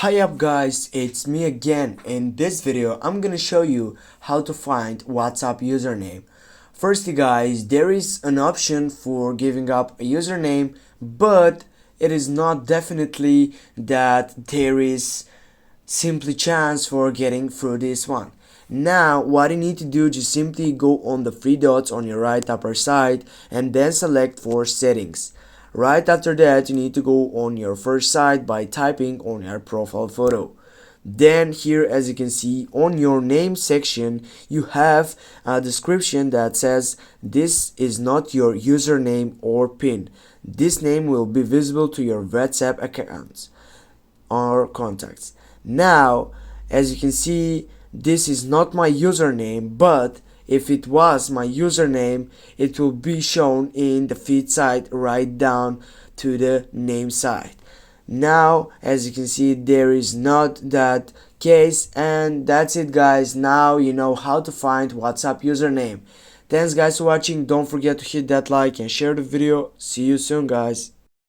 Hi up guys, it's me again. In this video I'm gonna show you how to find WhatsApp username. Firstly guys, there is an option for giving up a username, but it is not definitely that there is simply chance for getting through this one. Now what you need to do, just simply go on the three dots on your right upper side and then select for settings. Right after that, you need to go on your first site by typing on your profile photo. Then here, as you can see, on your name section you have a description that says this is not your username or pin. This name will be visible to your WhatsApp accounts or contacts. Now as you can see, this is not my username, but if it was my username, it will be shown in the feed side right down to the name side. Now as you can see, there is not that case, and that's it guys. Now you know how to find WhatsApp username. Thanks guys for watching. Don't forget to hit that like and share the video. See you soon guys.